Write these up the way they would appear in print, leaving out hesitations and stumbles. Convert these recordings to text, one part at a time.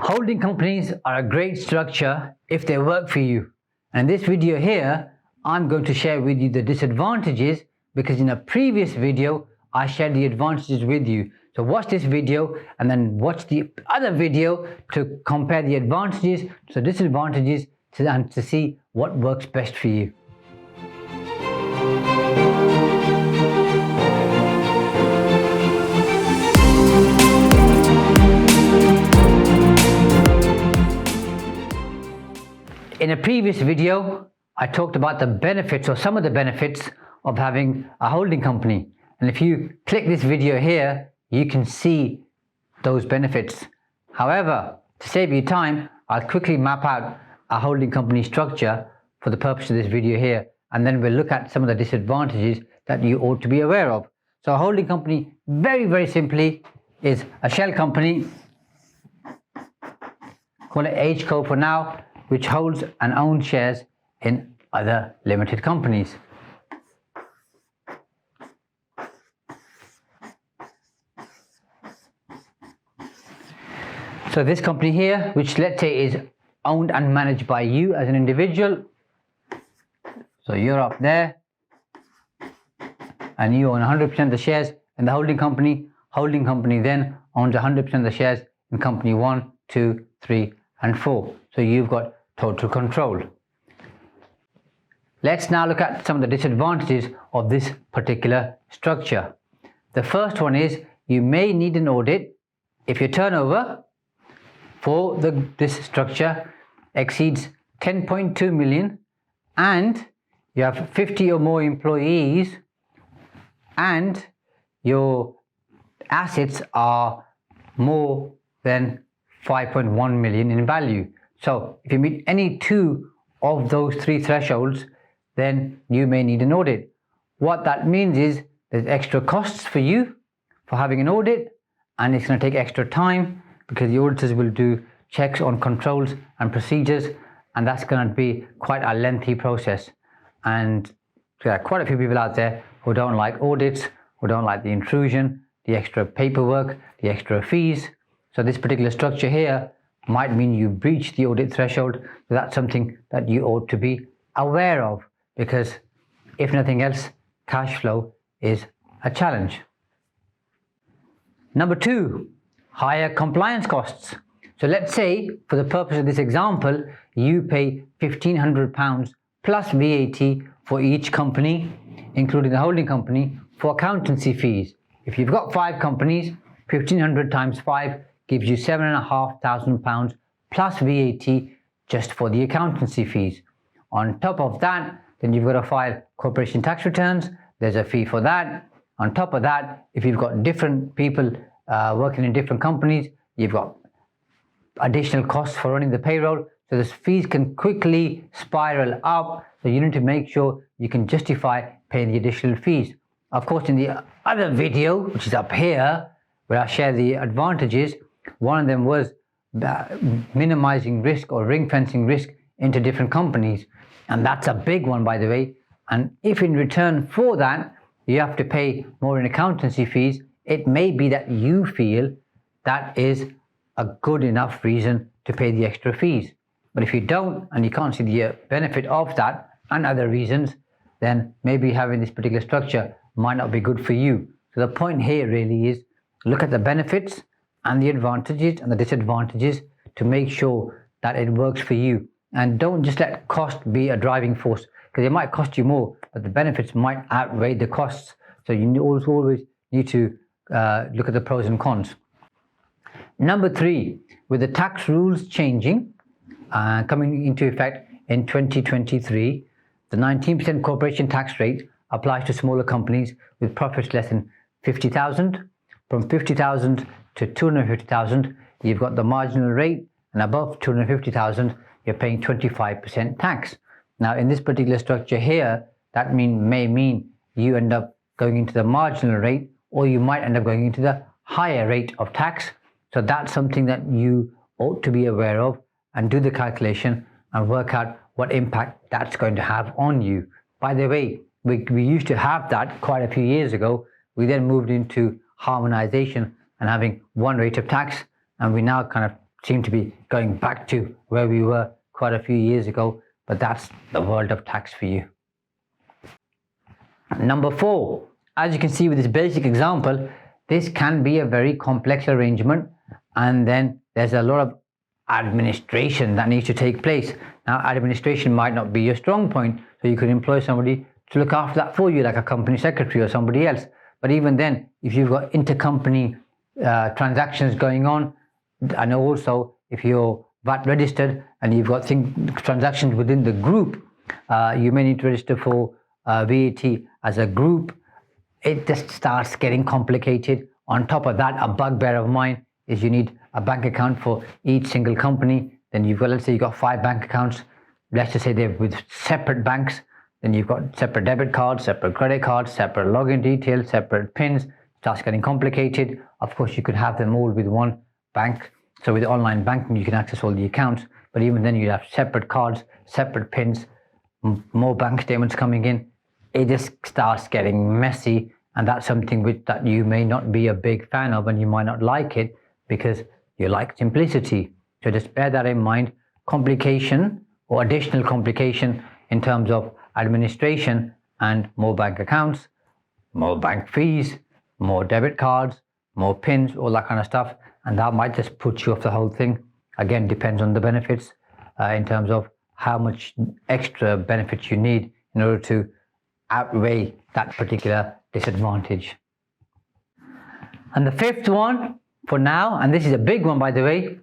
Holding companies are a great structure if they work for you. And in this video here, I'm going to share with you the disadvantages, because in a previous video, I shared the advantages with you. So watch this video and then watch the other video to compare the advantages to disadvantages and to see what works best for you. In a previous video, I talked about the benefits or some of the benefits of having a holding company. And if you click this video here, you can see those benefits. However, to save you time, I'll quickly map out a holding company structure for the purpose of this video here. And then we'll look at some of the disadvantages that you ought to be aware of. So a holding company, very simply, is a shell company, call it HCO for now, which holds and owns shares in other limited companies. So this company here, which let's say is owned and managed by you as an individual. So you're up there and you own 100% of the shares in the holding company. Holding company then owns 100% of the shares in company 1, 2, 3, and 4. So you've got total control. Let's now look at some of the disadvantages of this particular structure. The first one is you may need an audit if your turnover for this structure exceeds 10.2 million and you have 50 or more employees and your assets are more than 5.1 million in value. So if you meet any two of those three thresholds, then you may need an audit. What that means is there's extra costs for you for having an audit, and it's going to take extra time because the auditors will do checks on controls and procedures, and that's going to be quite a lengthy process. And there are quite a few people out there who don't like audits, who don't like the intrusion, the extra paperwork, the extra fees. So this particular structure here might mean you breach the audit threshold. So that's something that you ought to be aware of, because if nothing else, cash flow is a challenge. Number two, higher compliance costs. So let's say, for the purpose of this example, you pay £1,500 plus VAT for each company, including the holding company, for accountancy fees. If you've got 5 companies, 1,500 times 5 gives you £7,500 plus VAT just for the accountancy fees. On top of that, then you've got to file corporation tax returns. There's a fee for that. On top of that, if you've got different people working in different companies, you've got additional costs for running the payroll. So those fees can quickly spiral up. So you need to make sure you can justify paying the additional fees. Of course, in the other video, which is up here, where I share the advantages, one of them was minimizing risk or ring fencing risk into different companies. And that's a big one, by the way. And if in return for that, you have to pay more in accountancy fees, it may be that you feel that is a good enough reason to pay the extra fees. But if you don't, and you can't see the benefit of that and other reasons, then maybe having this particular structure might not be good for you. So the point here really is look at the benefits and the advantages and the disadvantages to make sure that it works for you. And don't just let cost be a driving force, because it might cost you more, but the benefits might outweigh the costs. So you always need to look at the pros and cons. Number 3, with the tax rules changing, coming into effect in 2023, the 19% corporation tax rate applies to smaller companies with profits less than 50,000. From 50,000 to 250,000, you've got the marginal rate, and above 250,000, you're paying 25% tax. Now, in this particular structure here, that may mean you end up going into the marginal rate, or you might end up going into the higher rate of tax. So that's something that you ought to be aware of and do the calculation and work out what impact that's going to have on you. By the way, we used to have that quite a few years ago. We then moved into harmonization and having one rate of tax, and we now kind of seem to be going back to where we were quite a few years ago, but that's the world of tax for you. Number 4, as you can see with this basic example, this can be a very complex arrangement, and then there's a lot of administration that needs to take place. Now, administration might not be your strong point, so you could employ somebody to look after that for you, like a company secretary or somebody else. But even then, if you've got intercompany transactions going on, and also if you're VAT registered and you've got transactions within the group, you may need to register for VAT as a group. It just starts getting complicated. On top of that, a bugbear of mine is you need a bank account for each single company. Then you've got, let's say you've got 5 bank accounts. Let's just say they're with separate banks. Then you've got separate debit cards, separate credit cards, separate login details, separate PINs. It starts getting complicated. Of course, you could have them all with one bank. So with online banking, you can access all the accounts. But even then, you have separate cards, separate PINs, more bank statements coming in. It just starts getting messy, and that's something that you may not be a big fan of, and you might not like it because you like simplicity. So just bear that in mind. Complication or additional complication in terms of administration and more bank accounts, more bank fees, more debit cards, more PINs, all that kind of stuff, and that might just put you off the whole thing. Again, depends on the benefits in terms of how much extra benefits you need in order to outweigh that particular disadvantage. And the 5th one for now, and this is a big one by the way,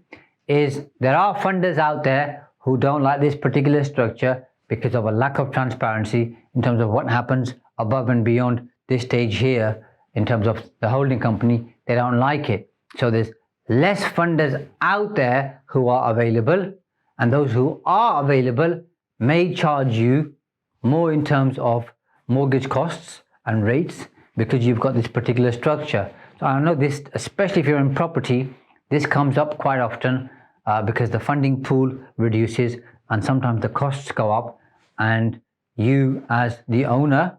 is there are funders out there who don't like this particular structure because of a lack of transparency in terms of what happens above and beyond this stage here in terms of the holding company. They don't like it. So there's less funders out there who are available, and those who are available may charge you more in terms of mortgage costs and rates because you've got this particular structure. So I know this, especially if you're in property, this comes up quite often because the funding pool reduces and sometimes the costs go up, and you as the owner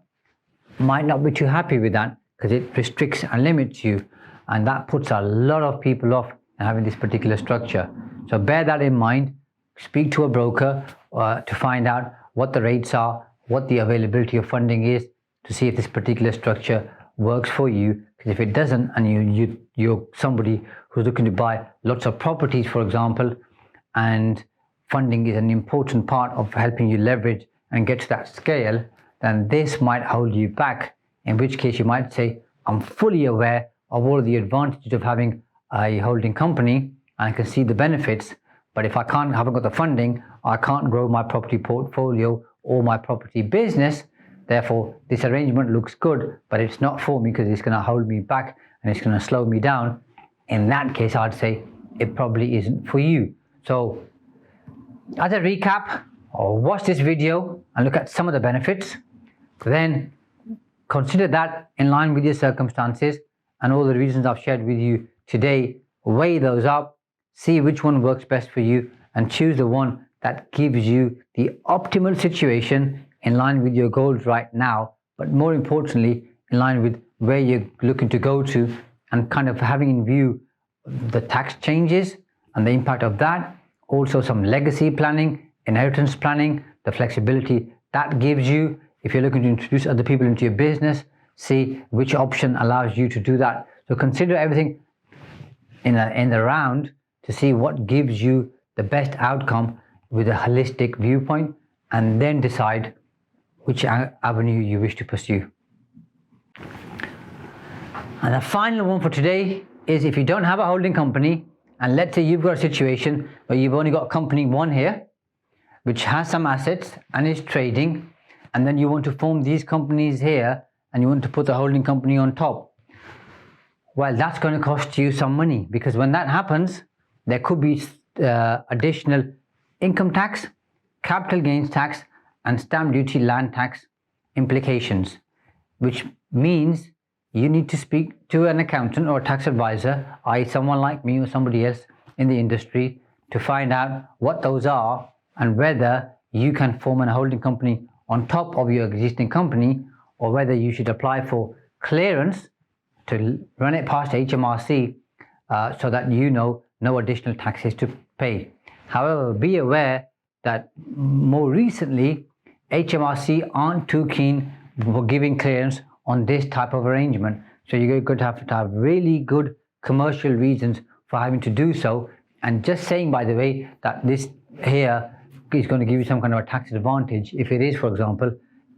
might not be too happy with that because it restricts and limits you, and that puts a lot of people off having this particular structure. So bear that in mind. Speak to a broker to find out what the rates are, what the availability of funding is, to see if this particular structure works for you. Because if it doesn't, and you're somebody who's looking to buy lots of properties, for example, and funding is an important part of helping you leverage and get to that scale, then this might hold you back, in which case you might say, I'm fully aware of all the advantages of having a holding company and I can see the benefits, but if I haven't got the funding, I can't grow my property portfolio or my property business. Therefore, this arrangement looks good, but it's not for me because it's going to hold me back and it's going to slow me down. In that case, I'd say it probably isn't for you. So as a recap, watch this video and look at some of the benefits. Then consider that in line with your circumstances and all the reasons I've shared with you today. Weigh those up, see which one works best for you, and choose the one that gives you the optimal situation in line with your goals right now, but more importantly, in line with where you're looking to go to, and kind of having in view the tax changes and the impact of that. Also some legacy planning, inheritance planning, the flexibility that gives you. If you're looking to introduce other people into your business, see which option allows you to do that. So consider everything in the round to see what gives you the best outcome with a holistic viewpoint, and then decide which avenue you wish to pursue. And the final one for today is, if you don't have a holding company, and let's say you've got a situation where you've only got company 1 here, which has some assets and is trading, and then you want to form these companies here and you want to put the holding company on top. Well, that's going to cost you some money, because when that happens, there could be additional income tax, capital gains tax, and stamp duty land tax implications, which means you need to speak to an accountant or a tax advisor, i.e. someone like me or somebody else in the industry, to find out what those are and whether you can form a holding company on top of your existing company, or whether you should apply for clearance to run it past HMRC so that you know no additional taxes to pay. However, be aware that more recently, HMRC aren't too keen for giving clearance on this type of arrangement. So you're going to have really good commercial reasons for having to do so. And just saying, by the way, that this here is going to give you some kind of a tax advantage, if it is, for example,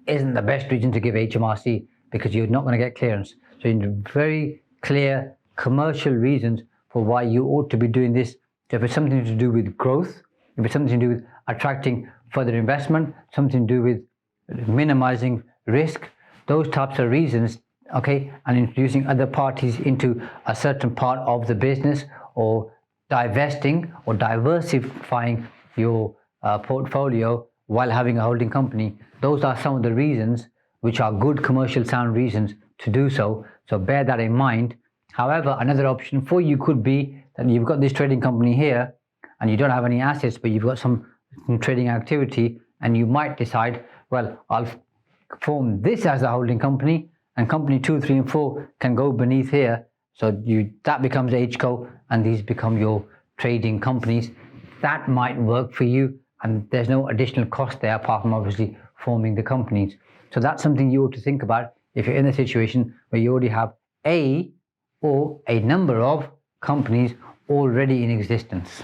isn't the best reason to give HMRC, because you're not going to get clearance. So you need very clear commercial reasons for why you ought to be doing this. So if it's something to do with growth, if it's something to do with attracting further investment, something to do with minimizing risk, those types of reasons, okay, and introducing other parties into a certain part of the business, or divesting or diversifying your portfolio while having a holding company, those are some of the reasons which are good commercial sound reasons to do so. So bear that in mind. However, another option for you could be that you've got this trading company here and you don't have any assets, but you've got some trading activity, and you might decide, well, I'll form this as a holding company, and company 2, 3, and 4 can go beneath here. So that becomes HCO, and these become your trading companies. That might work for you, and there's no additional cost there apart from obviously forming the companies. So that's something you ought to think about if you're in a situation where you already have a or a number of companies already in existence.